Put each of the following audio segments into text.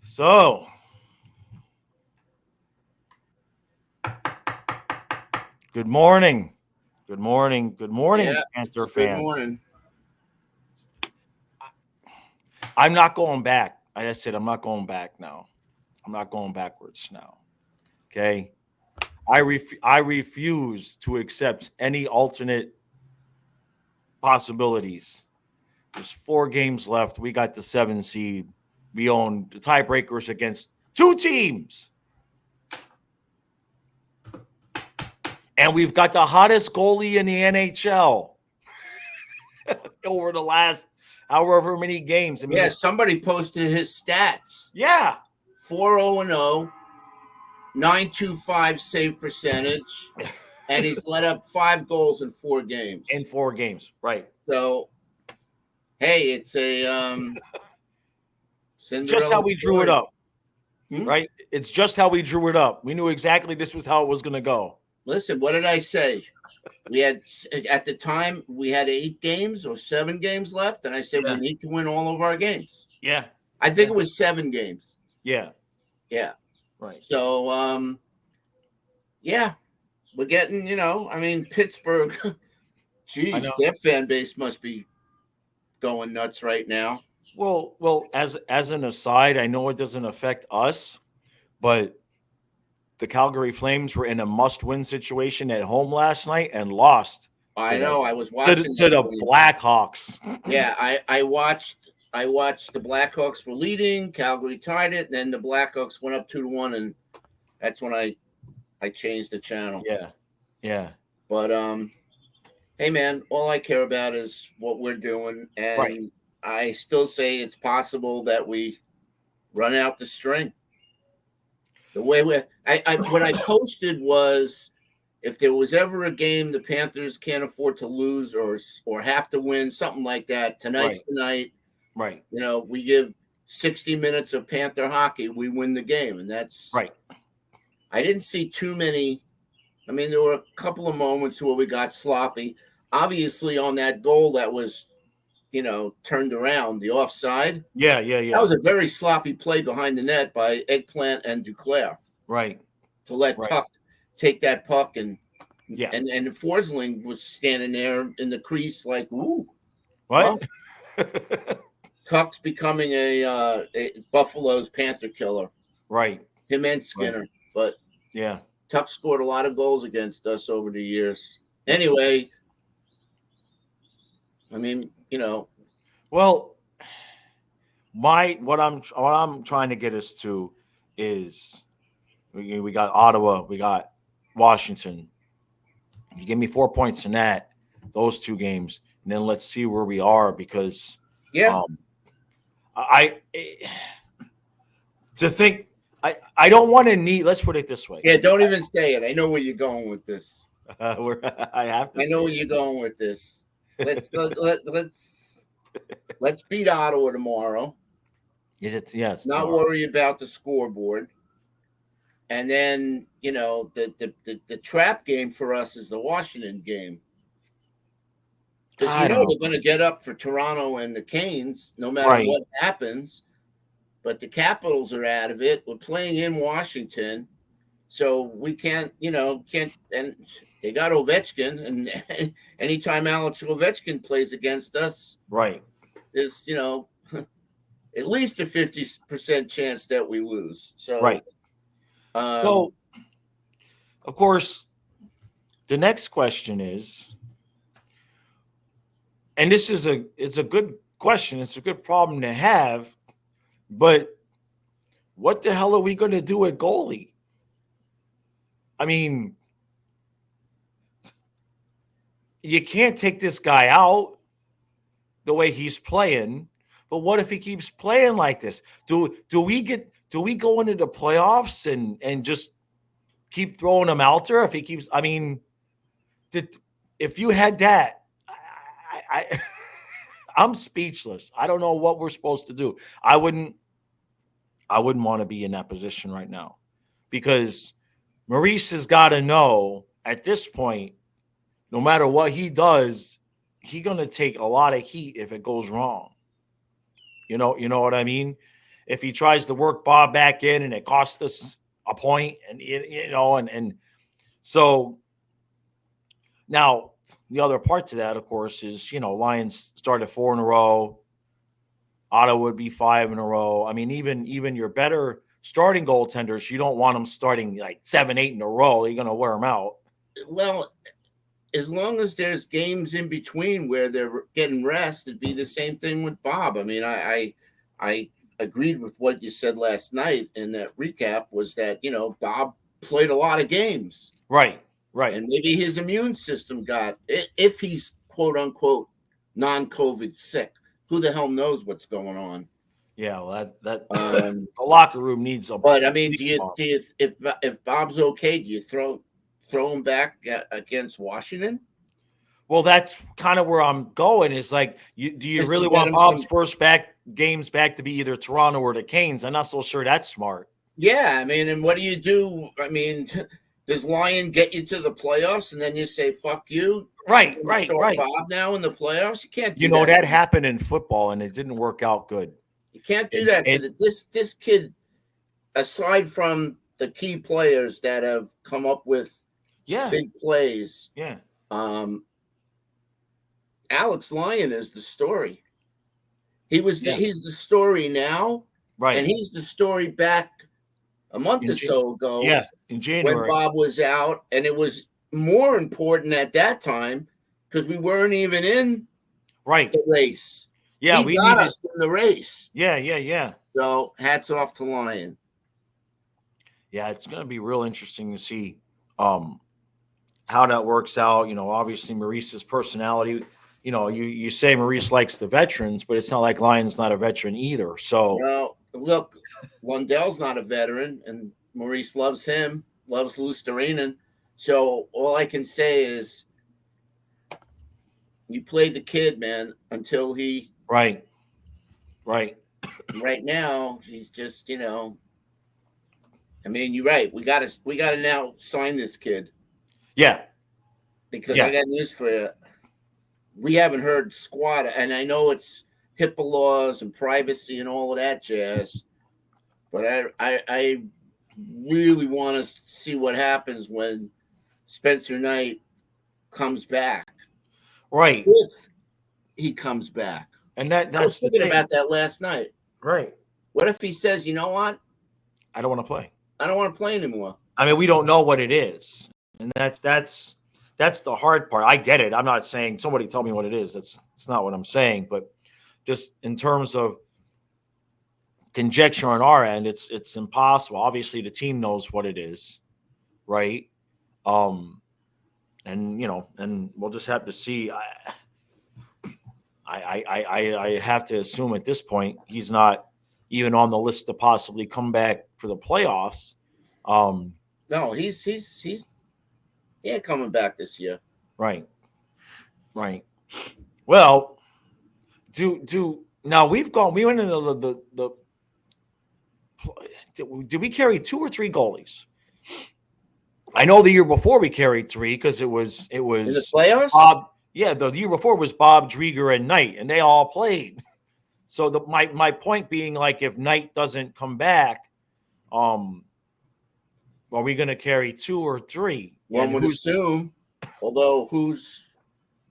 So, good morning. Good morning. Good morning, Yeah, it's Panther a good fan. morning. I'm not going back. I said I'm not going back now. I'm not going backwards now. Okay. I refuse to accept any alternate possibilities. There's 4 games left. We got the 7 seed. We own the tiebreakers against 2 teams. And we've got the hottest goalie in the NHL over the last however many games. I mean, Yeah, somebody posted his stats. yeah, 4-0-0, 925 save percentage, and he's let up 5 goals in 4 games. in 4 games, right? So, hey, it's a Just how Cinderella we drew it story. up, right? It's just how we drew it up. We knew exactly this was how it was going to go. Listen, what did I say? We had at the time we had 8 games or 7 games left, and I said we Yeah, need to win all of our games. yeah, I think it was 7 games. yeah, Yeah. right. So, yeah, we're getting, I mean, Pittsburgh, I know. geez, their fan base must be going nuts right now. Well, as an aside, I know it doesn't affect us, but the Calgary Flames were in a must-win situation at home last night and lost I to the know. I was to the, watching to that the game. Blackhawks. Yeah, I watched the Blackhawks were leading. Calgary tied it, and then the Blackhawks went up 2-1, and that's when I changed the channel. Yeah, yeah, But hey, man, all I care about is what we're doing, right. and I still say it's possible that we run out the string. The way what I posted was, if there was ever a game the Panthers can't afford to lose or have to win, something like that, tonight's Right, the night. right, We give 60 minutes of Panther hockey, we win the game, and that's. right. I didn't see too many. I mean, there were a couple of moments where we got sloppy. Obviously, on that goal that was, turned around, the offside. Yeah, yeah, That yeah. was a very sloppy play behind the net by Eggplant and Duclair Right, to let right. Tuck take that puck, and Yeah. and Forsling was standing there in the crease like, ooh, What? well, Tuck's becoming a Buffalo's Panther killer, Right, him and right. Skinner. But Yeah. Tuck scored a lot of goals against us over the years. Yep. Anyway, I mean, Well, what I'm trying to get us to is we got Ottawa, we got Washington. You give me 4 points in those 2 games, and then let's see where we are because yeah, um, I to think I don't want to need. Let's put it this way. yeah. Don't even say it. I know where you're going with this. I have to I know say where you're going with this. Let's beat Ottawa tomorrow. is it? Yes, Not tomorrow. worry about the scoreboard. And then, the trap game for us is the Washington game. Because I don't know. they're going to get up for Toronto and the Canes no matter Right. what happens. But the Capitals are out of it. We're playing in Washington. So we can't. And they got Ovechkin. And anytime Alex Ovechkin plays against us, Right. there's, at least a 50% chance that we lose. So, Right. So, of course, the next question is, and it's a good question. It's a good problem to have, but what the hell are we going to do at goalie? I mean, you can't take this guy out the way he's playing. But what if he keeps playing like this? Do we go into the playoffs and just keep throwing him out there if he keeps? I mean, if you had that, I I'm speechless. I don't know what we're supposed to do. I wouldn't want to be in that position right now because Maurice has got to know at this point, no matter what he does, he's gonna take a lot of heat if it goes wrong. You know what I mean? if he tries to work Bob back in and it costs us a point, and and so now the other part to that, of course, is Lions started 4 in a row. Ottawa would be 5 in a row. I mean, even your better starting goaltenders, you don't want them starting like 7, 8 in a row. You're going to wear them out. Well, as long as there's games in between where they're getting rest, it'd be the same thing with Bob. I mean, I agreed with what you said last night in that recap, was that, Bob played a lot of games. Right. And maybe his immune system if he's quote unquote non-COVID sick, who the hell knows what's going on? Yeah, well, that the locker room needs a. But I mean, if Bob's okay, do you throw him back against Washington? Well, that's kind of where I'm going. Is like, do you really want Bob's first games back to be either Toronto or the Canes? I'm not so sure that's smart. Yeah, I mean, and what do you do? I mean, does Lyon get you to the playoffs and then you say "fuck you"? Right. Bob now in the playoffs, you can't. That happened in football and it didn't work out good. You can't do that. This kid, aside from the key players that have come up with big plays, Alex Lyon is the story. He's the story now, right? And he's the story back a month or so ago. Yeah, in January when Bob was out, and it was more important at that time because we weren't even in the race. Yeah, we got us in the race. Yeah. So hats off to Lyon. Yeah, it's going to be real interesting to see how that works out. Obviously Maurice's personality. You say Maurice likes the veterans, but it's not like Lyon's not a veteran either. So, well, look, Lundell's not a veteran, and Maurice loves him, loves Lusterinen. So all I can say is, you play the kid, man, until he. Right. Right now, he's just, I mean, you're right. We gotta now sign this kid. Yeah. Because I got news for you. We haven't heard squat, and I know it's HIPAA laws and privacy and all of that jazz, but I really want to see what happens when Spencer Knight comes back. Right. If he comes back. And that's I was thinking about that last night. Right. What if he says, you know what? I don't want to play. I don't want to play anymore. I mean, we don't know what it is. And that's the hard part. I get it. I'm not saying somebody tell me what it is. That's not what I'm saying. But just in terms of conjecture on our end, it's impossible. Obviously, the team knows what it is, right? And and we'll just have to see. I have to assume at this point he's not even on the list to possibly come back for the playoffs. No, he's he ain't coming back this year. Right. Well, now we went into the did we carry 2 or 3 goalies? I know the year before we carried 3 because it was in the playoffs. Bob, the year before was Bob, Drieger, and Knight, and they all played. So my point being, like, if Knight doesn't come back, are we going to carry 2 or 3? One would assume, although who's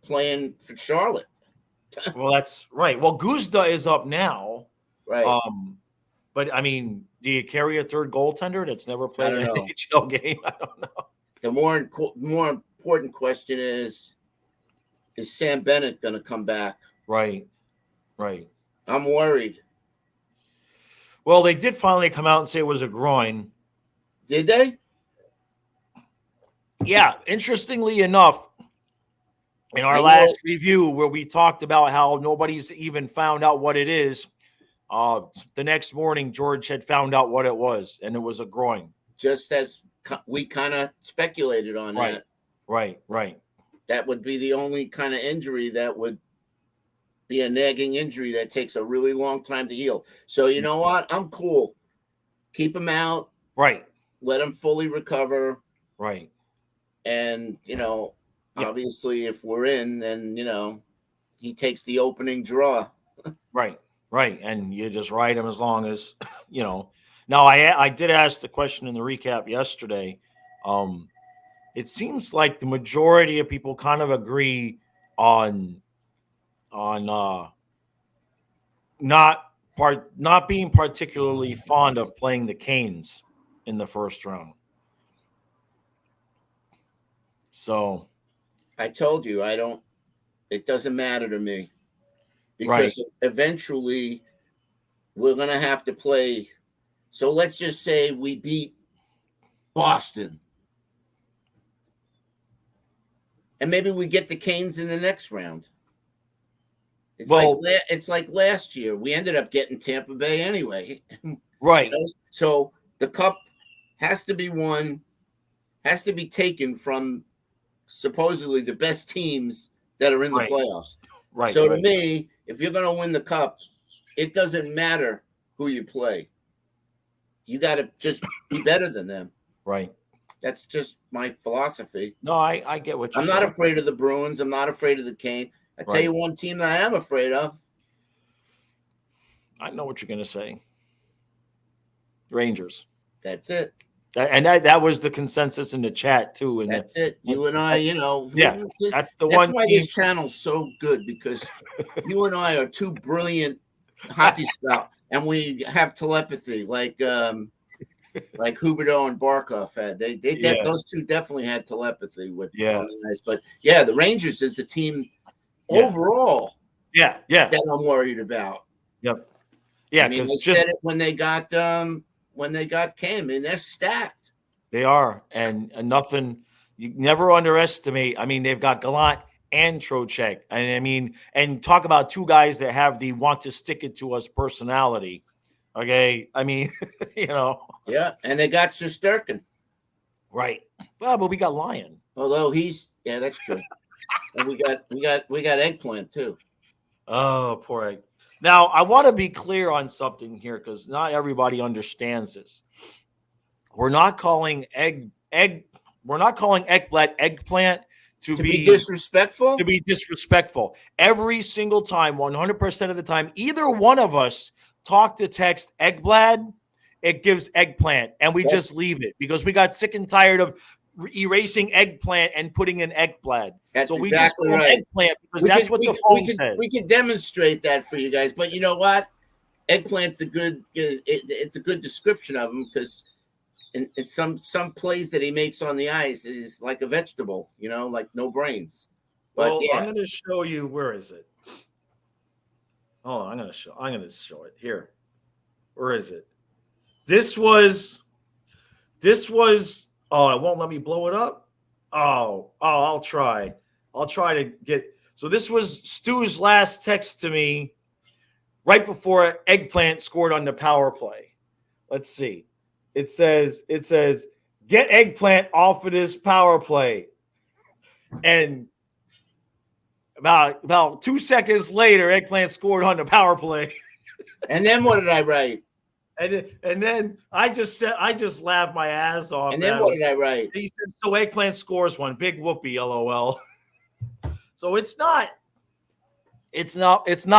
playing for Charlotte? Well, that's right. Well, Guzda is up now, right? But I mean, do you carry a third goaltender that's never played an NHL game? I don't know. The more important question is Sam Bennett going to come back? Right. I'm worried. Well, they did finally come out and say it was a groin. Did they? Yeah. Interestingly enough, in our last review where we talked about how nobody's even found out what it is, the next morning George had found out what it was, and it was a groin. Just as we kind of speculated on that. Right. That would be the only kind of injury that would be a nagging injury that takes a really long time to heal. So you know what? I'm cool. Keep him out. Right. Let him fully recover. Right. And, obviously if we're in, then, he takes the opening draw. Right. Right, and you just ride them as long as you know. Now, I did ask the question in the recap yesterday. Um, it seems like the majority of people kind of agree on on not being particularly fond of playing the Canes in the first round. So I told you I don't. It doesn't matter to me right, because eventually we're gonna have to play. So let's just say we beat Boston, and maybe we get the Canes in the next round. well, It's like last year. We ended up getting Tampa Bay anyway. right, So the cup has to be won, has to be taken from supposedly the best teams that are in the right, playoffs. right, So to me, if you're going to win the cup, it doesn't matter who you play. You got to just be better than them. right. That's just my philosophy. No, I get what you're I'm not saying. afraid of the Bruins. I'm not afraid of the Cane. I tell you Right, one team that I am afraid of. I know what you're going to say. Rangers. That's it. And that was the consensus in the chat too. And That's it. You and I, yeah, that's the that's one why team. this channel's so good because you and I are two brilliant hockey scouts, and we have telepathy like Huberto and Barkov had. Yeah, Those two definitely had telepathy with yeah, on the ice. But yeah, the Rangers is the team yeah, overall yeah, yeah, that I'm worried about. yep, I yeah. mean, Because they just said it when they got Cam. I mean, they're stacked. they are, and nothing. You never underestimate. I mean, they've got Gallant and Trocheck, and I mean, and talk about two guys that have the want to stick it to us personality. Okay, I mean, you know, Yeah, and they got Shesterkin. right? Well, but we got Lion. Although that's true. And we got Eggplant too. Oh, poor egg. Now, I want to be clear on something here because not everybody understands this. We're not calling We're not calling Ekblad eggplant To be disrespectful? to be disrespectful. Every single time, 100% of the time, either one of us talk to text Eggblad, it gives eggplant, and we just leave it because we got sick and tired of erasing eggplant and putting in Eggblad. That's So we exactly just call right. eggplant because that's what the phone says. We can demonstrate that for you guys, but you know what? Eggplant's it's a good description of him because in some plays that he makes on the ice is like a vegetable, like no brains. But Well, I'm yeah, going to show you. Where is it? Oh, I'm going to show it here. Where is it? This was. Oh, it won't let me blow it up. I'll try. I'll try to get. So this was Stu's last text to me right before Eggplant scored on the power play. Let's see. It says, get Eggplant off of this power play. And about 2 seconds later, Eggplant scored on the power play. and then what did I write? And then I just laughed my ass off. And then what did I write? He said, so Eggplant scores one. Big whoopee, LOL. So it's not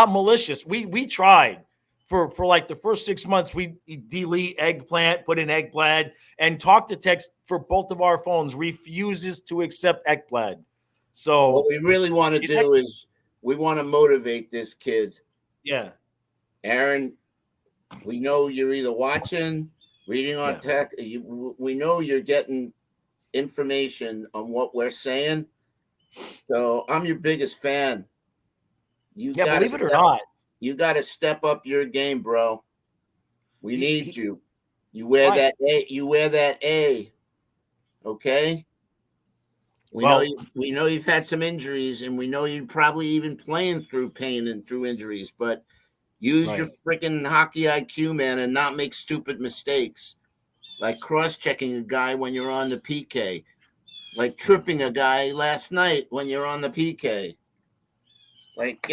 malicious. We tried for like the first 6 months. We delete Eggplant, put in Eggblad, and talk to text for both of our phones refuses to accept Eggblad. So what we really want to do is we want to motivate this kid. Yeah. Aaron, we know you're either watching, reading on tech. We know you're getting information on what we're saying. So I'm your biggest fan. Believe it or not, you got to step up your game, bro. We need you. You wear that A. You wear that A. Okay. We know you've had some injuries, and we know you're probably even playing through pain and through injuries. But use your freaking hockey IQ, man, and not make stupid mistakes, like cross-checking a guy when you're on the PK, like tripping a guy last night when you're on the PK. Like,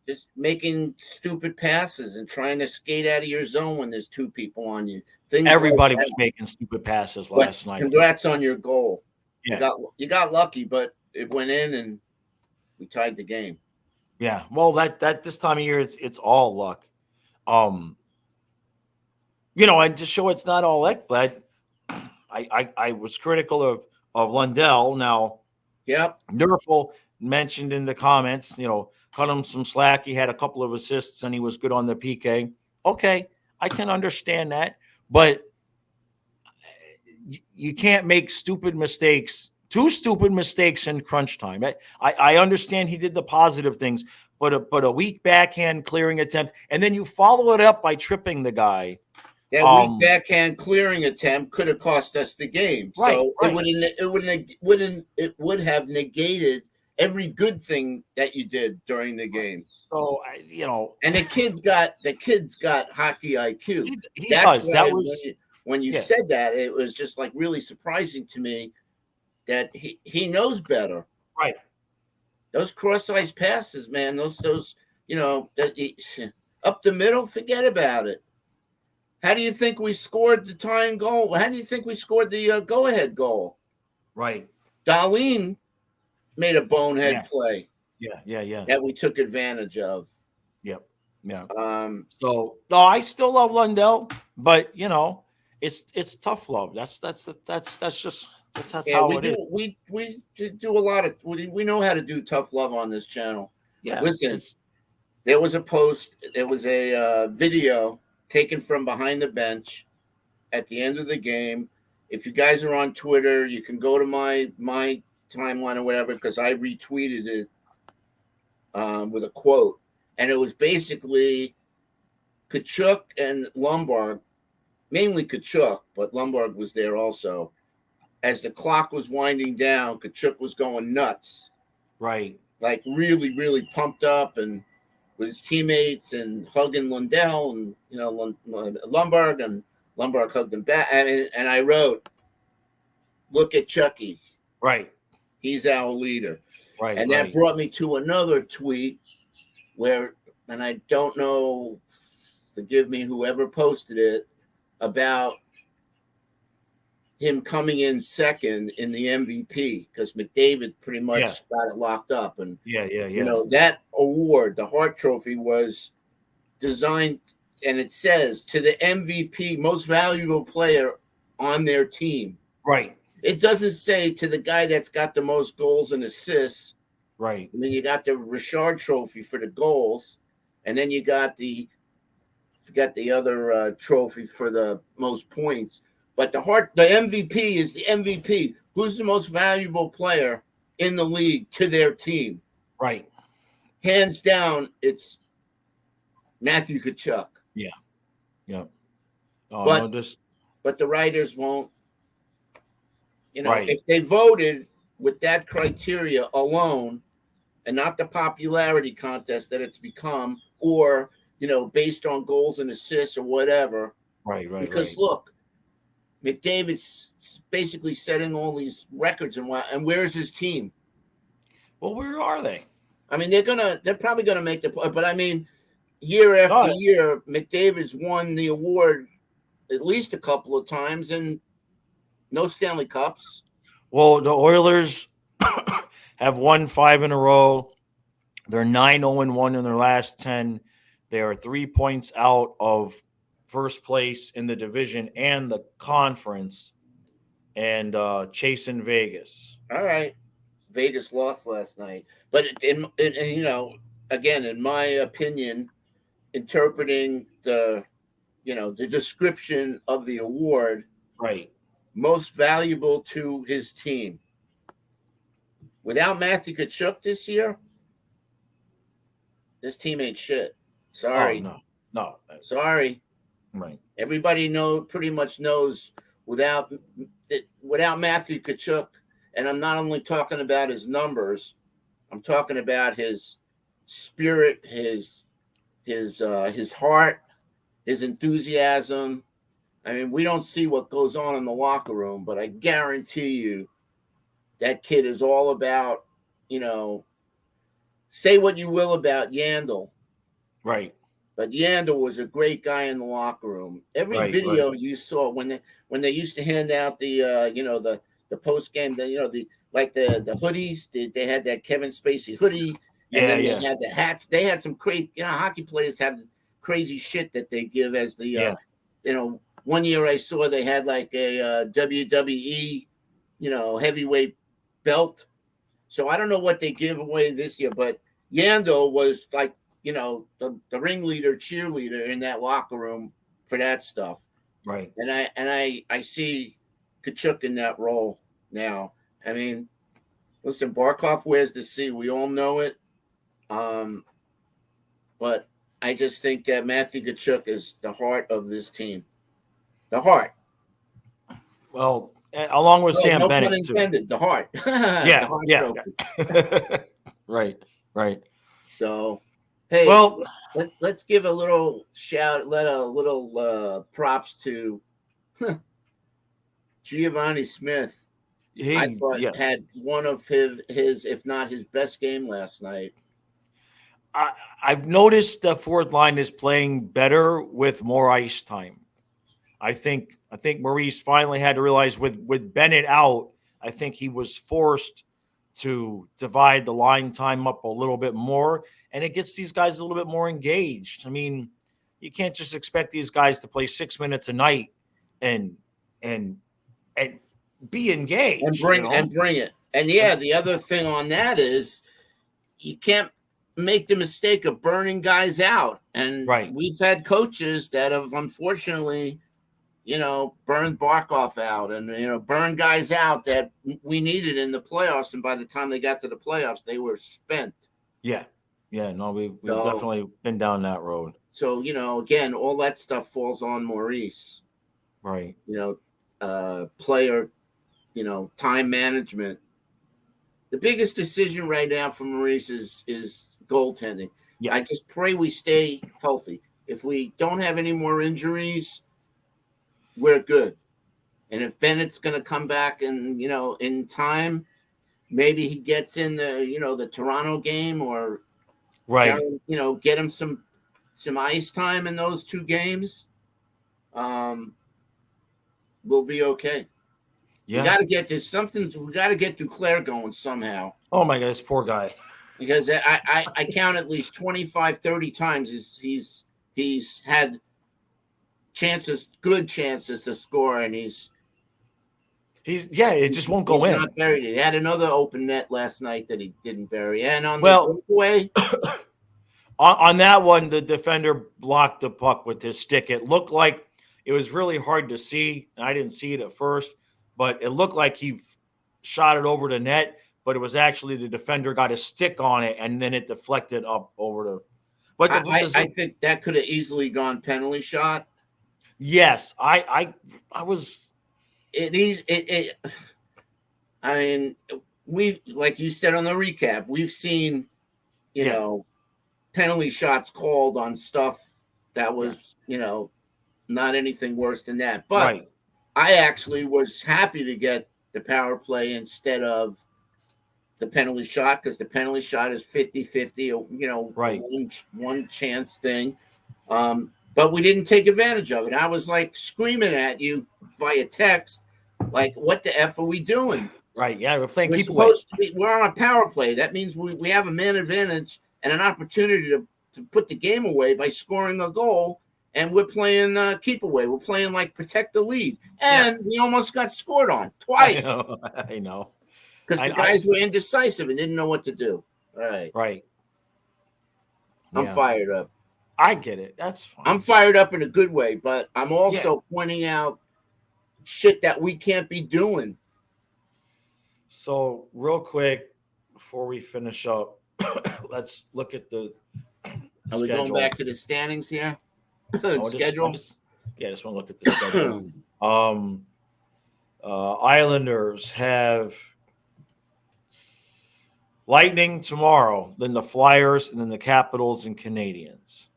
just making stupid passes and trying to skate out of your zone when there's two people on you. Everybody was making stupid passes last night. Congrats on your goal. Yeah. You got lucky, but it went in and we tied the game. Yeah. Well, that this time of year, it's all luck. Um, and to show it's not all Ekblad, I was critical of Lundell. Now, Yep. Nerfel mentioned in the comments, cut him some slack. He had a couple of assists and he was good on the PK. Okay, I can understand that, but you can't make stupid mistakes, two stupid mistakes in crunch time. I understand he did the positive things, but a weak backhand clearing attempt, and then you follow it up by tripping the guy. That weak backhand clearing attempt could have cost us the game. Right, So right. it would have negated every good thing that you did during the game. So and the kid's got hockey IQ. He That's does. why That was when you said that, it was just like really surprising to me that he knows better. Right. Those cross-ice passes, man. Those up the middle, forget about it. How do you think we scored the tying goal? How do you think we scored the go-ahead goal? Right. Darlene made a bonehead play. Yeah. That we took advantage of. Yep. Yeah. So no, I still love Lundell, but it's tough love. That's how it is. We do a lot of we know how to do tough love on this channel. Yeah. Listen, there was a post. There was a video taken from behind the bench at the end of the game. If you guys are on Twitter, you can go to my timeline or whatever, because I retweeted it with a quote, and it was basically Tkachuk and Lombard, mainly Tkachuk, but Lombard was there also. As the clock was winding down, Tkachuk was going nuts, right? Like really, really pumped up and with his teammates and hugging Lundell and Lombard, and Lombard hugged him back. And I wrote, "Look at Chucky, right? He's our leader." Right. And that brought me to another tweet where, and I don't know, forgive me, whoever posted it, about him coming in second in the MVP, because McDavid pretty much got it locked up. And that award, the Hart Trophy, was designed, and it says, to the MVP, most valuable player on their team. Right. It doesn't say to the guy that's got the most goals and assists. Right. And then you got the Richard Trophy for the goals, and then you got the other trophy for the most points. But the MVP is the MVP. Who's the most valuable player in the league to their team? Right. Hands down, it's Matthew Tkachuk. Yeah. Yeah. But the writers won't. If they voted with that criteria alone, and not the popularity contest that it's become, or based on goals and assists or whatever. Right. Because look, McDavid's basically setting all these records, and where's his team? Well, where are they? I mean, they're probably gonna make the point, but I mean, year after year, McDavid's won the award at least a couple of times, and no Stanley Cups. Well, the Oilers have won 5 in a row. They're 9-0-1 in their last 10. They are 3 points out of first place in the division and the conference, and chasing Vegas. All right. Vegas lost last night. But, again, in my opinion, interpreting the description of the award, right, most valuable to his team. Without Matthew Tkachuk this year, this team ain't shit. Sorry. Oh, no. Sorry. Right. Everybody pretty much knows without Matthew Tkachuk, and I'm not only talking about his numbers, I'm talking about his spirit, his heart, his enthusiasm. I mean, we don't see what goes on in the locker room, but I guarantee you that kid is all about, say what you will about Yandel. Right. But Yandel was a great guy in the locker room. Every video you saw when they used to hand out the post game, the hoodies, they had that Kevin Spacey hoodie, and then they had the hats. They had some great, hockey players have crazy shit that they give as the Yeah. one year I saw they had like a WWE heavyweight belt. So I don't know what they give away this year, but Yandel was like the ringleader, cheerleader in that locker room for that stuff. Right. And I see Kachuk in that role now. I mean, listen, Barkov wears the C. We all know it. But I just think that Matthew Kachuk is the heart of this team. The heart. Well, along with Sam No Bennett pun too. intended. The heart. Yeah. The heart Right. So, hey, well, let's give a little props to Giovanni Smith. I thought had one of his, if not his best game last night. I've noticed the fourth line is playing better with more ice time. I think Maurice finally had to realize with Bennett out, I think he was forced to divide the line time up a little bit more, and it gets these guys a little bit more engaged. I mean, you can't just expect these guys to play 6 minutes a night and be engaged and bring it. And yeah, the other thing on that is you can't make the mistake of burning guys out. And we've had coaches that have unfortunately, burned Barkov out and burned guys out that we needed in the playoffs. And by the time they got to the playoffs, they were spent. Yeah. No, we've definitely been down that road. So, again, all that stuff falls on Maurice. Right. Player, time management. The biggest decision right now for Maurice is goaltending. Yeah. I just pray we stay healthy. If we don't have any more injuries, we're good. And if Bennett's going to come back and, in time, maybe he gets in the Toronto game or get him some ice time in those two games. We'll be okay. Yeah. We got to get this we got to get Duclair going somehow. Oh my God, this poor guy. Because I count at least 25, 30 times he's had good chances to score, and it just won't go in. Not buried it. He had another open net last night that he didn't bury. And on the breakaway, on that one, the defender blocked the puck with his stick. It looked like it was really hard to see. I didn't see it at first, but it looked like he shot it over the net. But it was actually the defender got his stick on it, and then it deflected up over the. But I think that could have easily gone penalty shot. Yes, I was. I mean, we like you said on the recap, we've seen, penalty shots called on stuff that was, not anything worse than that. But I actually was happy to get the power play instead of the penalty shot, because the penalty shot is 50-50, one chance thing. But we didn't take advantage of it. I was like screaming at you via text, like, what the F are we doing? Right, yeah, we're playing keep away. We're on a power play. That means we have a man advantage and an opportunity to put the game away by scoring a goal, and we're playing keep away. We're playing like protect the lead. And we almost got scored on twice. I know. Because the guys were indecisive and didn't know what to do. Right. I'm fired up. I get it. That's fine. I'm fired up in a good way, but I'm also pointing out shit that we can't be doing. So, real quick, before we finish up, let's look at the Are we going back to the standings here? Schedule? I just want to look at the schedule. Islanders have Lightning tomorrow, then the Flyers, and then the Capitals and Canadiens.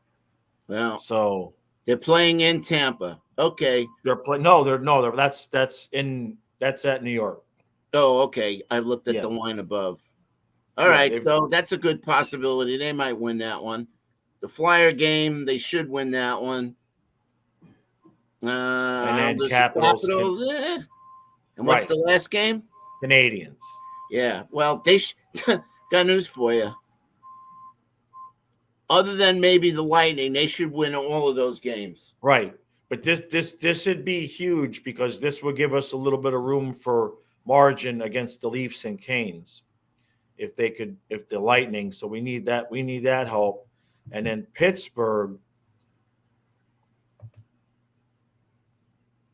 Well, so they're playing in Tampa. Okay. They're playing. That's at New York. Oh, okay. I looked at the line above. All right, so that's a good possibility. They might win that one. The Flyer game, they should win that one. And then Capitals. And what's the last game? Canadiens. Yeah. Well, they got news for you. other than maybe the Lightning, they should win all of those games. Right. But this should be huge because this will give us a little bit of room for margin against the Leafs and Canes. If the Lightning. So we need that help. And then Pittsburgh,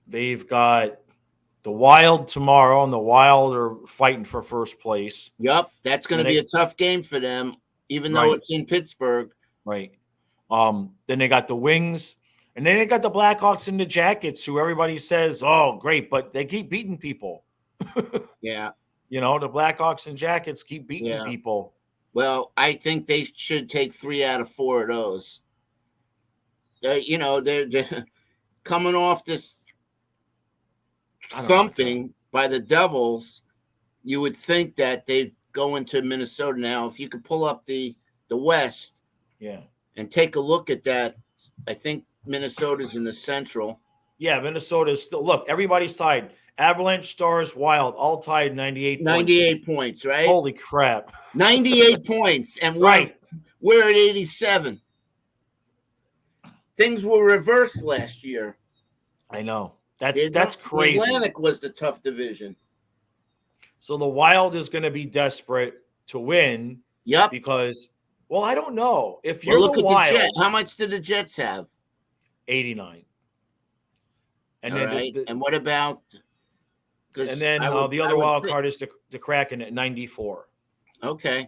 they've got the Wild tomorrow, and the Wild are fighting for first place. Yep, that's going to be a tough game for them, even though it's in Pittsburgh. Right. Then they got the Wings, and then they got the Blackhawks and the Jackets, who everybody says, "Oh, great," but they keep beating people. Yeah. The Blackhawks and Jackets keep beating people. Well, I think they should take 3 out of 4 of those. They're coming off this thumping by the Devils. You would think that they'd go into Minnesota now. If you could pull up the West, and take a look at that, I think Minnesota's in the Central. Yeah, Minnesota's still. Look, everybody's tied. Avalanche, Stars, Wild, all tied 98 points. 98 points, right? Holy crap. 98 points, and we're at 87. Things were reversed last year. I know. That's crazy. The Atlantic was the tough division. So the Wild is going to be desperate to win. Yep. Because, well, I don't know. If you're look the at Wild. The Jets. How much did the Jets have? 89. And all then right. And what about? And then the other wild card is the Kraken at 94. Okay.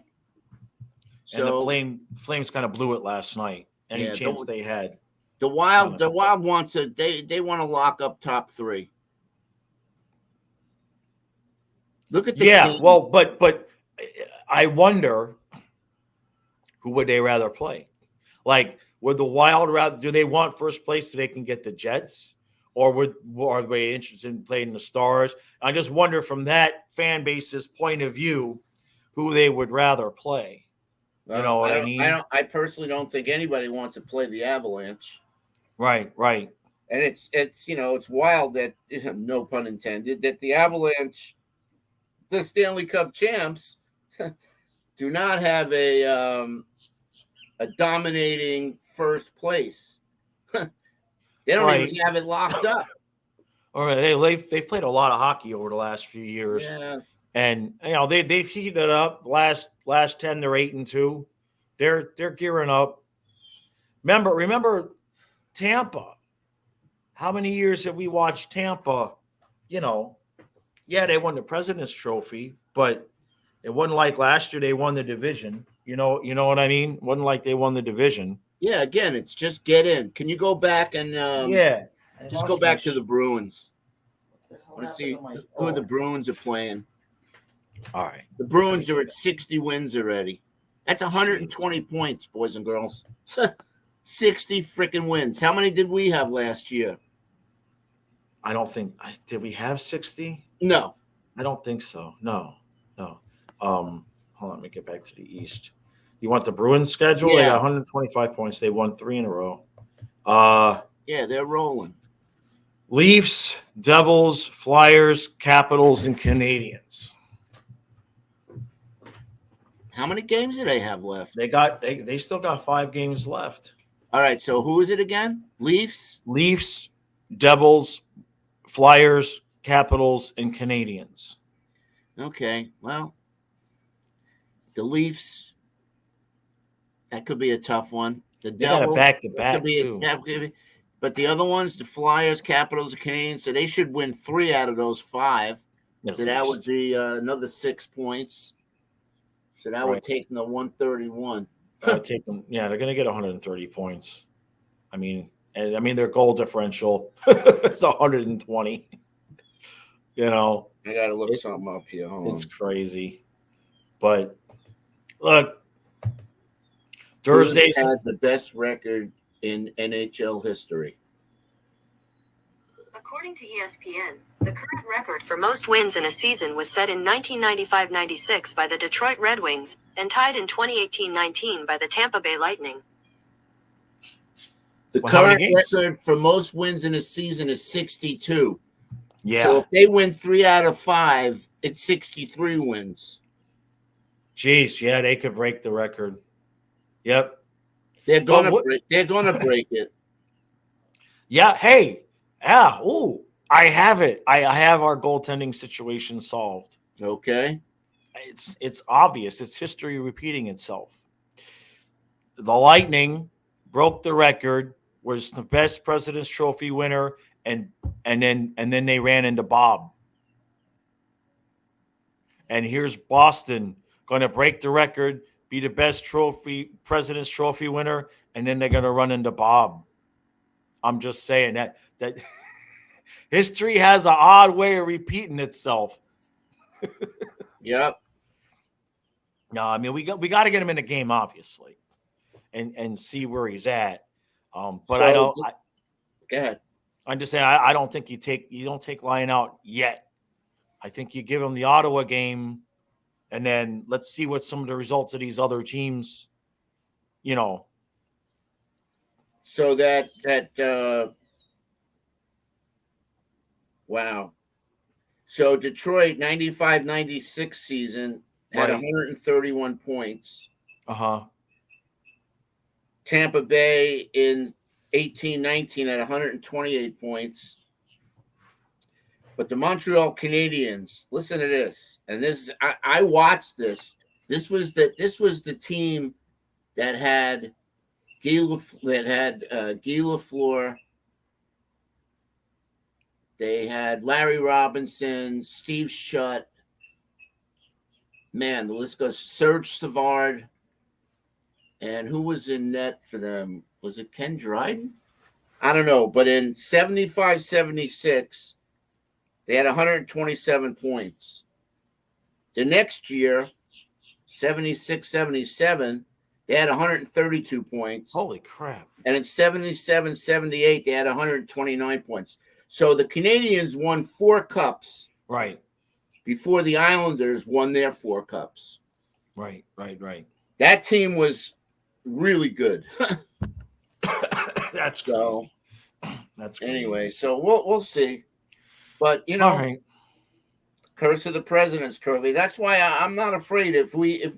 So the Flames kind of blew it last night. Any chance they had. The Wild wants they want to lock up top 3. Look at the team. Well, but I wonder who would they rather play? Like, would the Wild do they want first place so they can get the Jets? Or are they interested in playing the Stars? I just wonder from that fan base's point of view who they would rather play. You know what I mean? I personally don't think anybody wants to play the Avalanche. Right. And it's wild that, no pun intended, that the Avalanche, the Stanley Cup champs, do not have a dominating first place. They don't even have it locked up. All right, they've played a lot of hockey over the last few years. Yeah. And they've heated it up. Last 10, they're 8-2. They're gearing up. Remember Tampa. How many years have we watched Tampa? They won the President's Trophy, but it wasn't like last year they won the division. You know what I mean? It wasn't like they won the division. Yeah, again, it's just get in. Can you go back and just go back to the Bruins? I want to see who the Bruins are playing. All right. The Bruins are at 60 wins already. That's 120 points, boys and girls. 60 freaking wins. How many did we have last year? I don't think – did we have 60? No. I don't think so. No. Hold on. Let me get back to the East. You want the Bruins schedule? Yeah. They got 125 points. They won 3 in a row. They're rolling. Leafs, Devils, Flyers, Capitals, and Canadians. How many games do they have left? They still got 5 games left. All right, so who is it again? Leafs, Devils, Flyers, Capitals, and Canadians. Okay, well, the Leafs, that could be a tough one. The Devils, got a back-to-back too. But the other ones, the Flyers, Capitals, and Canadians, so they should win 3 out of those 5. So that would be another 6 points. So that would take them to 131. Take them. Yeah, they're going to get 130 points. I mean, their goal differential is 120. I got to look something up here. It's crazy. But look, Thursday had the best record in NHL history. According to ESPN, the current record for most wins in a season was set in 1995-96 by the Detroit Red Wings and tied in 2018-19 by the Tampa Bay Lightning. The current record for most wins in a season is 62. Yeah. So if they win 3 out of 5, it's 63 wins. Jeez, yeah, they could break the record. Yep. They're gonna what- break. They're gonna break it. Yeah. Hey. Yeah. Ooh. I have it. I have our goaltending situation solved. Okay. It's obvious. It's history repeating itself. The Lightning broke the record, was the best President's Trophy winner, and then they ran into Bob. And here's Boston going to break the record, be the best President's Trophy winner, and then they're going to run into Bob. I'm just saying that history has an odd way of repeating itself. Yep. No, I mean we got to get him in the game, obviously, and see where he's at. But I don't. Go ahead. I'm just saying I don't think you don't take Lyon out yet. I think you give him the Ottawa game, and then let's see what some of the results of these other teams, So wow. So Detroit 95-96 season had 131 points. Uh-huh. Tampa Bay in 18-19 at 128 points. But the Montreal Canadiens, listen to this. And this I watched this. This was the team that had Guy Lafleur. They had Larry Robinson, Steve Shutt. Man, the list goes. Serge Savard. And who was in net for them? Was it Ken Dryden? I don't know. But in 75-76, they had 127 points. The next year, 76-77, they had 132 points. Holy crap. And in 77-78, they had 129 points. So the Canadians won 4 cups. Right. Before the Islanders won their 4 cups. Right. That team was really good. That's crazy. So, that's crazy. Anyway, so we'll see. But, all right. Curse of the President's Trophy. That's why I'm not afraid if we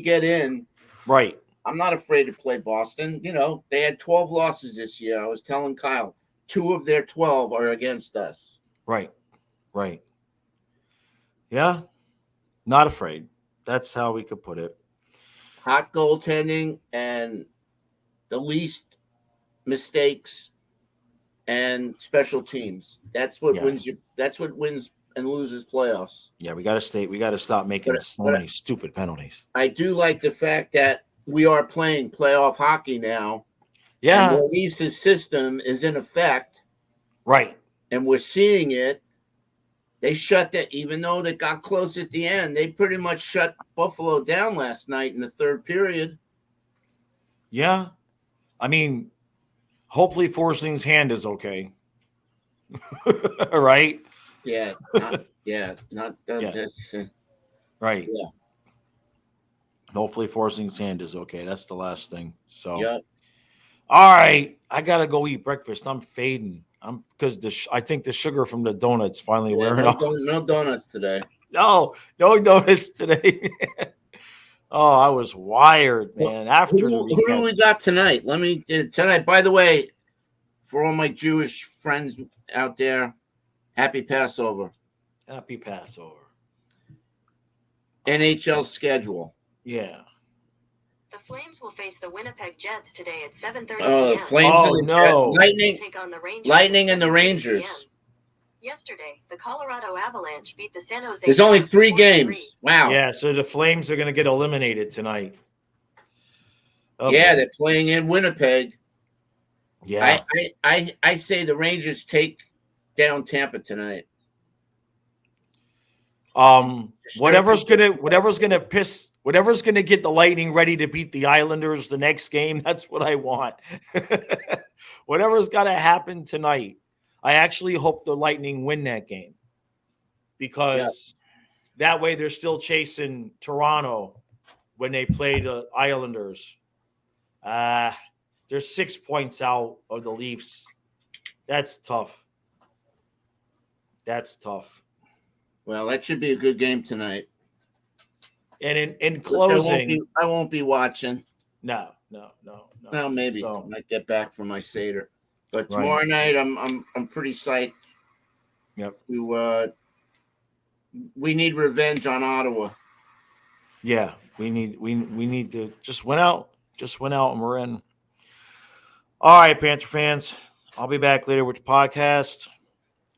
get in. Right. I'm not afraid to play Boston. They had 12 losses this year. I was telling Kyle, 2 of their 12 are against us. Right. Yeah. Not afraid. That's how we could put it. Hot goaltending and the least mistakes and special teams. That's what wins you. That's what wins and loses playoffs. Yeah, we got to stop making so many stupid penalties. I do like the fact that we are playing playoff hockey now. Yeah. And Luis's system is in effect. Right. And we're seeing it. They shut that, even though they got close at the end, they pretty much shut Buffalo down last night in the third period. Yeah. I mean, hopefully Forsling's hand is okay. Right? Yeah. Not this. Right. Yeah. Hopefully Forsling's hand is okay. That's the last thing. So, Yep. All right. I got to go eat breakfast. I'm fading. Because I think the sugar from the donuts finally wearing off. No donuts today. No donuts today. Oh, I was wired, man. Who do we got tonight? Tonight. By the way, for all my Jewish friends out there, happy Passover. Happy Passover. NHL schedule. Yeah. The Flames will face the Winnipeg Jets today at 7:30 Oh, p.m. Flames Oh, and the no. Lightning. Take on the Rangers Lightning at and the 7:30 Rangers. p.m. Yesterday, the Colorado Avalanche beat the San Jose. There's only Sharks 3 4-3. games. Wow. Yeah, so the Flames are going to get eliminated tonight. Oh, Yeah, boy. they're playing in Winnipeg. Yeah. I say the Rangers take down Tampa tonight. Whatever's gonna get the Lightning ready to beat the Islanders the next game, that's what I want. Whatever's got to happen tonight. I actually hope the Lightning win that game because that way they're still chasing Toronto when they play the Islanders. They're 6 points out of the Leafs. That's tough. Well, that should be a good game tonight. And in closing, I won't be watching. no. Well, maybe So, might get back from my Seder, but Right. tomorrow night I'm pretty psyched. Yep. We need revenge on Ottawa. Yeah, we need to just win out, and we're in. All right, Panther fans, I'll be back later with the podcast,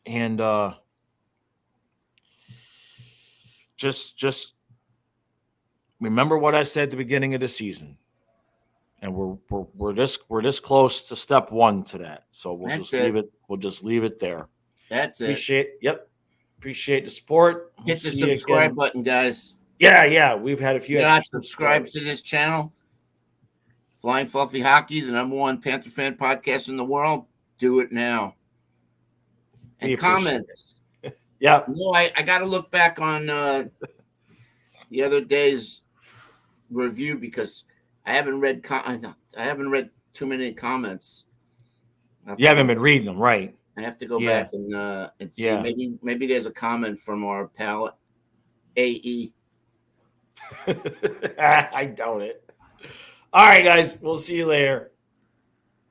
and just remember what I said at the beginning of the season, and we're this close to step one to that. So we'll That's just it. leave it. We'll just leave it there. That's it. Appreciate the support. We'll Hit the see you subscribe again. button, guys. Yeah. We've had a few. You're not extra subscribed subscribers. to this channel, Flying Fluffy Hockey, the #1 Panther fan podcast in the world. Do it now. We And appreciate comments. Yeah. I got to look back on the other day's review because I haven't read too many comments. You haven't been reading them, right? I have to go Yeah. back and see. Yeah. Maybe there's a comment from our pal AE. I doubt it. All right, guys. We'll see you later.